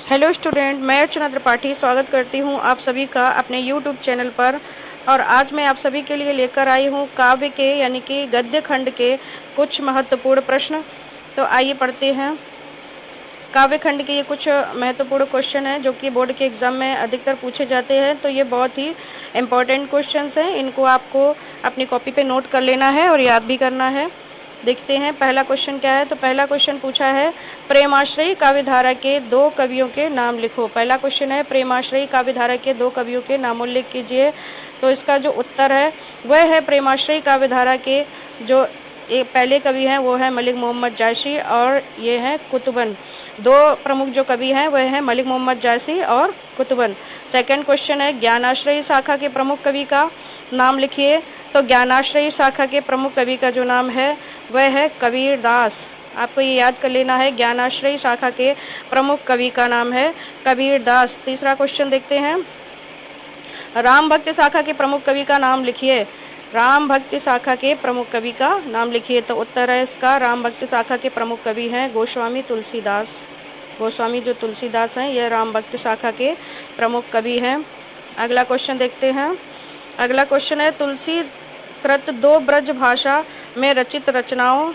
Hello student, मैं अर्चना त्रिपाठी स्वागत करती हूं आप सभी का अपने यूट्यूब चैनल पर। और आज मैं आप सभी के लिए लेकर आई हूं काव्य के यानी कि गद्य खंड के कुछ महत्वपूर्ण प्रश्न। तो आइए पढ़ते हैं। काव्य खंड के ये कुछ महत्वपूर्ण क्वेश्चन हैं जो कि बोर्ड के एग्ज़ाम में अधिकतर पूछे जाते हैं। तो ये बहुत ही इम्पोर्टेंट क्वेश्चंस हैं, इनको आपको अपनी कॉपी पे नोट कर लेना है और याद भी करना है। देखते हैं पहला क्वेश्चन क्या है। तो पहला क्वेश्चन पूछा है प्रेमाश्रयी काव्यधारा के दो कवियों के नाम लिखो। पहला क्वेश्चन है प्रेमाश्रयी काव्यधारा के दो कवियों के नामोल्लेख कीजिए। तो इसका जो उत्तर है वह है प्रेमाश्रयी काव्यधारा के जो पहले कवि हैं वो है मलिक मोहम्मद जायसी और ये हैं कुतुबन। दो प्रमुख जो कवि हैं वह हैं मलिक मोहम्मद जायसी और कुतुबन। सेकंड क्वेश्चन है ज्ञानाश्रयी शाखा के प्रमुख कवि का नाम लिखिए। तो ज्ञानाश्रयी शाखा के प्रमुख कवि का जो नाम है वह है कबीर दास। आपको ये याद कर लेना है, ज्ञानाश्रयी शाखा के प्रमुख कवि का नाम है कबीर दास। तीसरा क्वेश्चन देखते हैं, राम भक्ति शाखा के प्रमुख कवि का नाम लिखिए। राम भक्ति शाखा के प्रमुख कवि का नाम लिखिए। तो उत्तर है इसका राम भक्ति शाखा के प्रमुख कवि हैं गोस्वामी तुलसीदास। गोस्वामी जो तुलसीदास हैं यह राम भक्ति शाखा के प्रमुख कवि हैं। अगला क्वेश्चन देखते हैं। अगला क्वेश्चन है तुलसी कृत दो ब्रज भाषा में रचित रचनाओं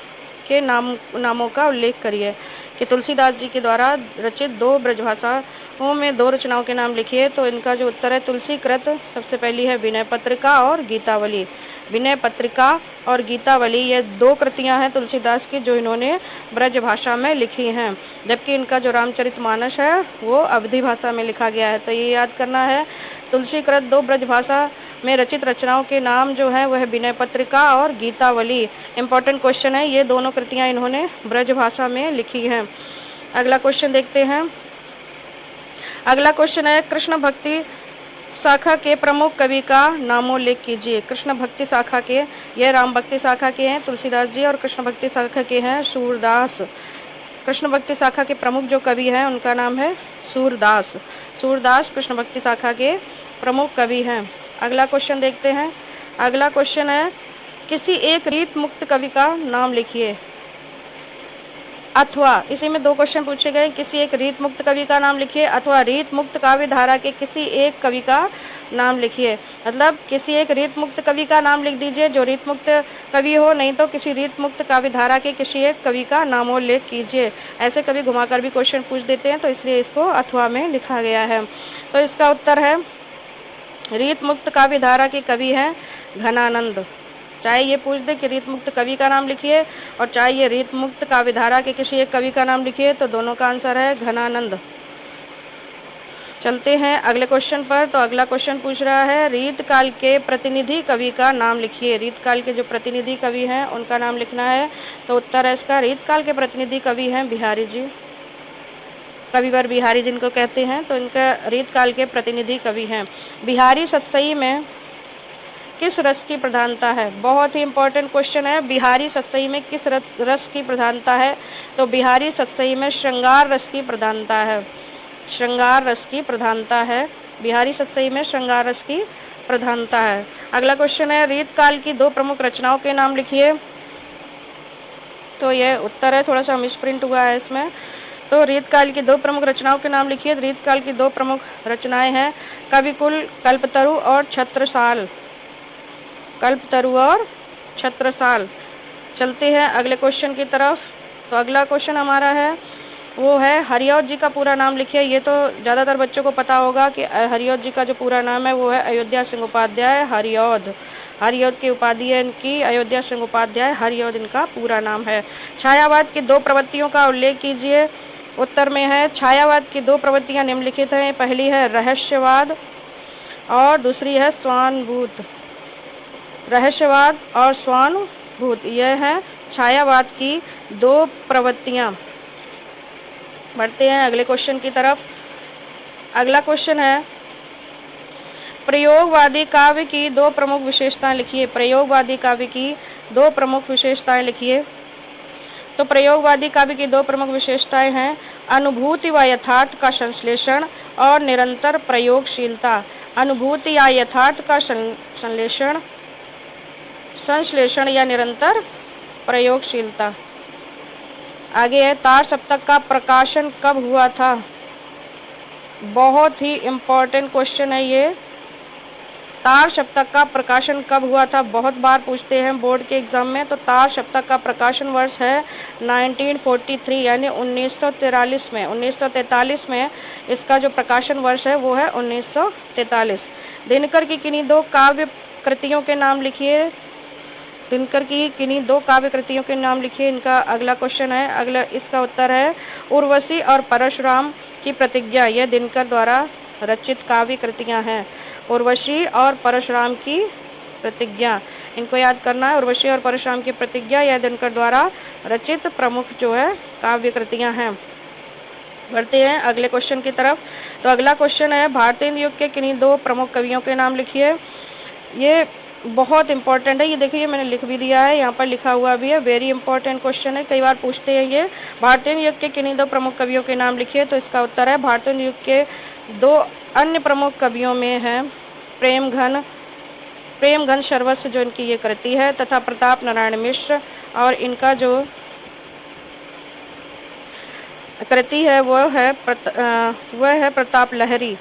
के नामों का उल्लेख करिए। कि तुलसीदास जी के द्वारा रचित दो ब्रजभाषाओं में दो रचनाओं के नाम लिखिए। तो इनका जो उत्तर है तुलसी कृत सबसे पहली है विनय पत्रिका और गीतावली। विनय पत्रिका और गीतावली ये दो कृतियां हैं तुलसीदास की जो इन्होंने ब्रजभाषा में लिखी हैं, जबकि इनका जो रामचरितमानस है वो अवधी भाषा में लिखा गया है। तो ये याद करना है, तुलसी कृत दो ब्रजभाषा में रचित रचनाओं के नाम जो है वह विनय पत्रिका और गीतावली। इंपॉर्टेंट क्वेश्चन है, ये दोनों कृतियां इन्होंने ब्रजभाषा में लिखी हैं। अगला क्वेश्चन देखते हैं। अगला क्वेश्चन है कृष्ण भक्ति शाखा के प्रमुख कवि का नामोल्लेख कीजिए। कृष्ण भक्ति शाखा के, यह राम भक्ति शाखा के हैं तुलसीदास जी और कृष्ण भक्ति शाखा के हैं सूरदास। कृष्ण भक्ति शाखा के प्रमुख जो कवि हैं उनका नाम है सूरदास। सूरदास कृष्ण भक्ति शाखा के प्रमुख कवि हैं। अगला क्वेश्चन देखते हैं। अगला क्वेश्चन है किसी एक रीत मुक्त कवि का नाम लिखिए। अथवा, इसी में दो क्वेश्चन पूछे गए, किसी एक रीत मुक्त कवि का नाम लिखिए अथवा रीत मुक्त काव्य धारा के किसी एक कवि का नाम लिखिए। मतलब किसी एक रीत मुक्त कवि का नाम लिख दीजिए जो रीत मुक्त कवि हो, नहीं तो किसी रीत मुक्त काव्य धारा के किसी एक कवि का नामोल्लेख कीजिए। ऐसे कभी घुमाकर भी क्वेश्चन पूछ देते हैं, तो इसलिए इसको अथवा में लिखा गया है। तो इसका उत्तर है रीत मुक्त काव्य धारा के कवि हैं घनानंद। चाहे ये पूछ दे कि रीत मुक्त कवि का नाम लिखिए और चाहे ये रीत मुक्त काव्यधारा के किसी एक कवि का नाम लिखिए, तो दोनों का आंसर है घनानंद। चलते हैं अगले क्वेश्चन पर। तो अगला क्वेश्चन पूछ रहा है रीत काल के प्रतिनिधि कवि का नाम लिखिए। रीत काल के जो प्रतिनिधि कवि हैं उनका नाम लिखना है। तो उत्तर है इसका रीत काल के प्रतिनिधि कवि हैं बिहारी जी, कविवर बिहारी जिनको कहते हैं। तो इनका रीत काल के प्रतिनिधि कवि हैं बिहारी। सतसई में किस रस की प्रधानता है? बहुत ही इंपॉर्टेंट क्वेश्चन है। बिहारी सतसई में किस रस की प्रधानता है? तो बिहारी सतसई में श्रृंगार रस की प्रधानता है। श्रृंगार रस की प्रधानता है। बिहारी सतसई में श्रृंगार रस की प्रधानता है। अगला क्वेश्चन है रीत काल की दो प्रमुख रचनाओं के नाम लिखिए। तो यह उत्तर है, थोड़ा सा मिसप्रिंट हुआ है इसमें। तो रीत काल की दो प्रमुख रचनाओं के नाम लिखिए। रीत काल की दो प्रमुख रचनाएं हैं कविकुल, कल्पतरु और छत्रसाल। कल्पतरु और छत्रसाल। चलते हैं अगले क्वेश्चन की तरफ। तो अगला क्वेश्चन हमारा है वो है हरिऔध जी का पूरा नाम लिखिए। ये तो ज़्यादातर बच्चों को पता होगा कि हरिऔध जी का जो पूरा नाम है वो है अयोध्या सिंह उपाध्याय हरिऔध। हरिऔध की उपाधि है इनकी अयोध्या सिंह उपाध्याय हरिऔध इनका पूरा नाम है। छायावाद की दो प्रवृत्तियों का उल्लेख कीजिए। उत्तर में है छायावाद की दो प्रवृत्तियाँ निम्नलिखित हैं। पहली है रहस्यवाद और दूसरी है स्वानुभूत। रहस्यवाद और स्वानुभूत यह है छायावाद की दो प्रवृत्तियाँ। बढ़ते हैं अगले क्वेश्चन की तरफ। अगला क्वेश्चन है प्रयोगवादी काव्य की दो प्रमुख विशेषताएं लिखिए। प्रयोगवादी काव्य की दो प्रमुख विशेषताएं लिखिए। तो प्रयोगवादी काव्य की दो प्रमुख विशेषताएं हैं अनुभूति व यथार्थ का संश्लेषण और निरंतर प्रयोगशीलता। अनुभूति या यथार्थ का संश्लेषण या निरंतर प्रयोगशीलता। आगे है तार सप्तक का प्रकाशन कब हुआ था? बहुत ही इम्पोर्टेंट क्वेश्चन है ये। तार सप्तक का प्रकाशन कब हुआ था, बहुत बार पूछते हैं बोर्ड के एग्जाम में। तो तार सप्तक का प्रकाशन वर्ष है 1943 यानी 1943 में। 1943 में इसका जो प्रकाशन वर्ष है वो है 1943। दिनकर की किन्हीं दो काव्य कृतियों के नाम लिखिए। दिनकर की किन्हीं दो काव्य कृतियों के नाम लिखिए, इनका अगला क्वेश्चन है। अगला इसका उत्तर है उर्वशी और परशुराम की प्रतिज्ञा। यह दिनकर द्वारा रचित काव्य कृतियां हैं। उर्वशी और परशुराम की प्रतिज्ञा, इनको याद करना है। उर्वशी और परशुराम की प्रतिज्ञा यह दिनकर द्वारा रचित प्रमुख जो है काव्य कृतियां हैं। बढ़ते हैं अगले क्वेश्चन की तरफ। तो अगला क्वेश्चन है भारतीय युग के किन्हीं दो प्रमुख कवियों के नाम लिखिए। ये बहुत इंपॉर्टेंट है, ये देखिए मैंने लिख भी दिया है, यहाँ पर लिखा हुआ भी है। वेरी इंपॉर्टेंट क्वेश्चन है, कई बार पूछते हैं ये। भारतीय युग के किन्हीं दो प्रमुख कवियों के नाम लिखिए। तो इसका उत्तर है भारतीय युग के दो अन्य प्रमुख कवियों में हैं प्रेमघन सर्वस्व जो इनकी ये कृति है, तथा प्रताप नारायण मिश्र। और इनका जो कृति है वह है प्रताप लहरी।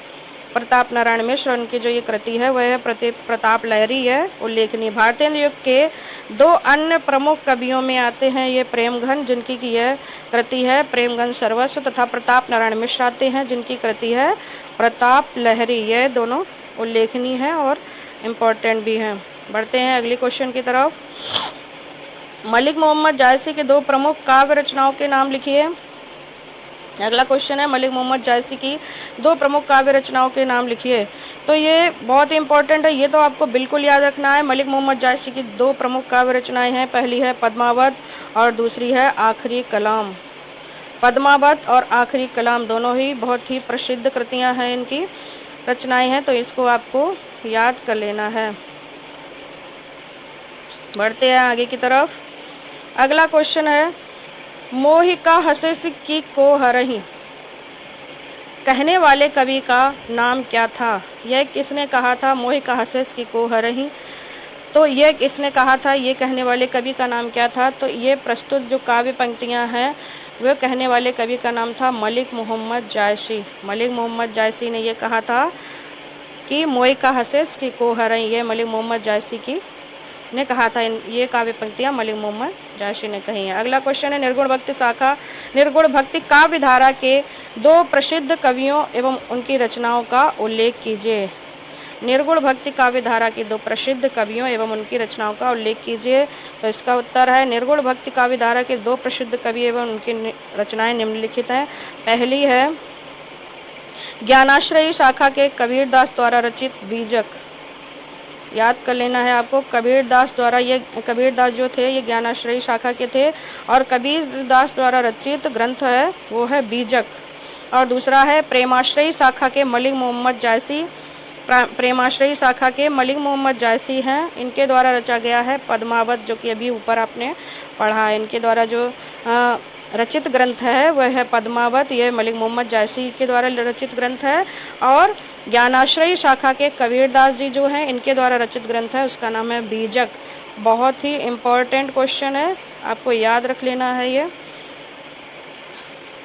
प्रताप नारायण मिश्र उनकी जो ये कृति है वह है प्रताप लहरी है उल्लेखनीय। भारतीय युग के दो अन्य प्रमुख कवियों में आते हैं ये प्रेमघन, जिनकी की यह कृति है प्रेमघन सर्वस्व, तथा प्रताप नारायण मिश्र आते हैं जिनकी कृति है प्रताप लहरी। ये दोनों उल्लेखनीय हैं और इम्पोर्टेंट भी हैं। बढ़ते हैं अगले क्वेश्चन की तरफ। मलिक मोहम्मद जायसी के दो प्रमुख काव्य रचनाओं के नाम लिखिए। अगला क्वेश्चन है मलिक मोहम्मद जायसी की दो प्रमुख काव्य रचनाओं के नाम लिखिए। तो ये बहुत ही इंपॉर्टेंट है, ये तो आपको बिल्कुल याद रखना है। मलिक मोहम्मद जायसी की दो प्रमुख काव्य रचनाएं हैं, पहली है पद्मावत और दूसरी है आखिरी कलाम। पद्मावत और आखिरी कलाम दोनों ही बहुत ही प्रसिद्ध कृतियां हैं, इनकी रचनाएं हैं, तो इसको आपको याद कर लेना है। बढ़ते हैं आगे की तरफ। अगला क्वेश्चन है मोहिका हसेस की को हरही कहने वाले कवि का नाम क्या था। यह किसने कहा था मोहिका हसेस की को हरही, तो ये किसने कहा था, ये कहने वाले कवि का नाम क्या था। तो ये प्रस्तुत जो काव्य पंक्तियां हैं वह कहने वाले कवि का नाम था मलिक मोहम्मद जायसी। मलिक मोहम्मद जायसी ने ये कहा था कि मोहिका हसेस की को हरही, ये मलिक मोहम्मद जायसी की ने कहा था। ये काव्य पंक्तियां मलिक मोहम्मद जायसी ने कही हैं। अगला क्वेश्चन है निर्गुण भक्ति शाखा निर्गुण भक्ति काव्य धारा के दो प्रसिद्ध कवियों एवं उनकी रचनाओं का उल्लेख कीजिए। निर्गुण भक्ति काव्य धारा के दो प्रसिद्ध कवियों एवं उनकी रचनाओं का उल्लेख कीजिए। तो इसका उत्तर है निर्गुण भक्ति काव्य धारा के दो प्रसिद्ध कवि एवं उनकी रचनाएं निम्नलिखित हैं। पहली है ज्ञानाश्रयी शाखा के कबीरदास द्वारा रचित बीजक। याद कर लेना है आपको, कबीरदास द्वारा, ये कबीरदास जो थे ये ज्ञानाश्रयी शाखा के थे और कबीरदास द्वारा रचित ग्रंथ है वो है बीजक। और दूसरा है प्रेमाश्रयी शाखा के मलिक मोहम्मद जायसी। प्रेमाश्रयी शाखा के मलिक मोहम्मद जायसी हैं, इनके द्वारा रचा गया है पद्मावत, जो कि अभी ऊपर आपने पढ़ा है। इनके द्वारा जो रचित ग्रंथ है वह है पद्मावत, यह मलिक मोहम्मद जायसी के द्वारा रचित ग्रंथ है। और ज्ञानाश्रयी शाखा के कबीरदास जी जो हैं इनके द्वारा रचित ग्रंथ है उसका नाम है बीजक। बहुत ही इम्पोर्टेंट क्वेश्चन है, आपको याद रख लेना है ये।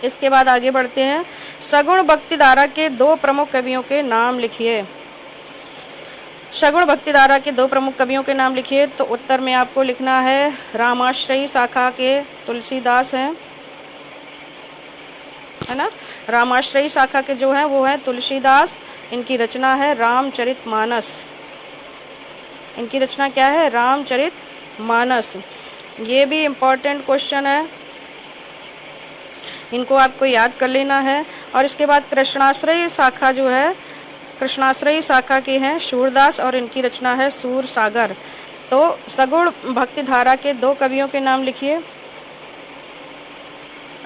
इसके बाद आगे बढ़ते हैं। सगुण भक्ति धारा के दो प्रमुख कवियों के नाम लिखिए। सगुण भक्ति धारा के दो प्रमुख कवियों के नाम लिखिए। तो उत्तर में आपको लिखना है रामाश्रयी शाखा के तुलसीदास हैं, है ना। रामाश्रयी शाखा के जो हैं वो हैं तुलसीदास। इनकी रचना है रामचरितमानस। इनकी रचना क्या है, रामचरितमानस। ये भी इम्पोर्टेंट क्वेश्चन है, इनको आपको याद कर लेना है। और इसके बाद कृष्णाश्रयी शाखा जो है, कृष्णाश्रयी शाखा के हैं सूरदास और इनकी रचना है सूर सागर। तो सगुण भक्ति धारा के दो कवियों के नाम लिखिए।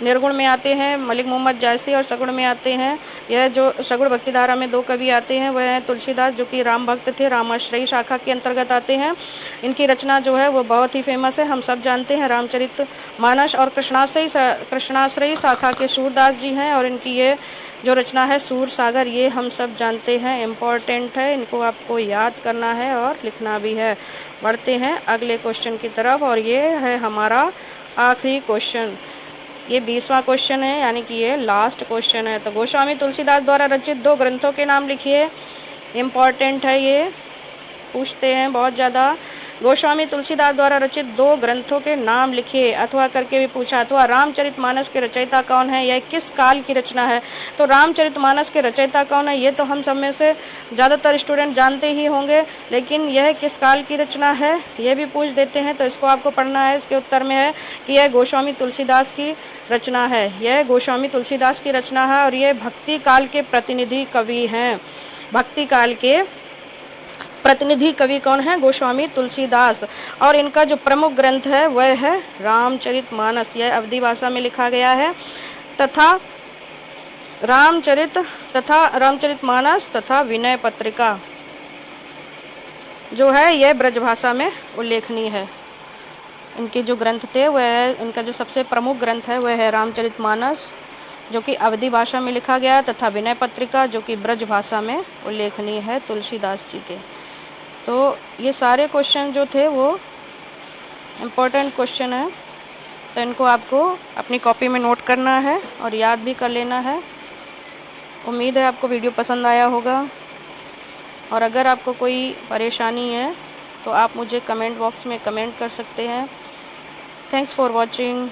निर्गुण में आते हैं मलिक मोहम्मद जायसी और सगुण में आते हैं, यह जो सगुण भक्ति धारा में दो कवि आते हैं वह हैं तुलसीदास जो कि राम भक्त थे, रामाश्रयी शाखा के अंतर्गत आते हैं। इनकी रचना जो है वो बहुत ही फेमस है, हम सब जानते हैं, रामचरितमानस। और कृष्णाश्रयी शाखा के सूरदास जी हैं और इनकी ये जो रचना है सूर सागर, ये हम सब जानते हैं, इम्पॉर्टेंट है, इनको आपको याद करना है और लिखना भी है। बढ़ते हैं अगले क्वेश्चन की तरफ और ये है हमारा आखिरी क्वेश्चन। ये 20वां क्वेश्चन है, यानी कि ये लास्ट क्वेश्चन है। तो गोस्वामी तुलसीदास द्वारा रचित 2 ग्रंथों के नाम लिखिए। इम्पॉर्टेंट है, ये पूछते हैं बहुत ज़्यादा। गोस्वामी तुलसीदास द्वारा रचित 2 ग्रंथों के नाम लिखिए, अथवा करके भी पूछा। अथवा रामचरितमानस के रचयिता कौन है, यह किस काल की रचना है। तो रामचरितमानस के रचयिता कौन है, ये तो हम सब में से ज़्यादातर स्टूडेंट जानते ही होंगे, लेकिन यह किस काल की रचना है ये भी पूछ देते हैं। तो इसको आपको पढ़ना है। इसके उत्तर में है कि यह गोस्वामी तुलसीदास की रचना है। यह गोस्वामी तुलसीदास की रचना है और यह भक्ति काल के प्रतिनिधि कवि हैं। भक्ति काल के प्रतिनिधि कवि कौन है, गोस्वामी तुलसीदास। और इनका जो प्रमुख ग्रंथ है वह है रामचरितमानस। यह अवधी भाषा में लिखा गया है तथा रामचरितमानस तथा विनय पत्रिका जो है यह ब्रजभाषा में उल्लेखनीय है। इनके जो ग्रंथ थे वह, इनका जो सबसे प्रमुख ग्रंथ है वह है रामचरितमानस जो कि अवधी भाषा में लिखा गया, तथा विनय पत्रिका जो कि ब्रज भाषा में उल्लेखनीय है तुलसीदास जी के। तो ये सारे क्वेश्चन जो थे वो इम्पोर्टेंट क्वेश्चन है, तो इनको आपको अपनी कॉपी में नोट करना है और याद भी कर लेना है। उम्मीद है आपको वीडियो पसंद आया होगा, और अगर आपको कोई परेशानी है तो आप मुझे कमेंट बॉक्स में कमेंट कर सकते हैं। Thanks for watching.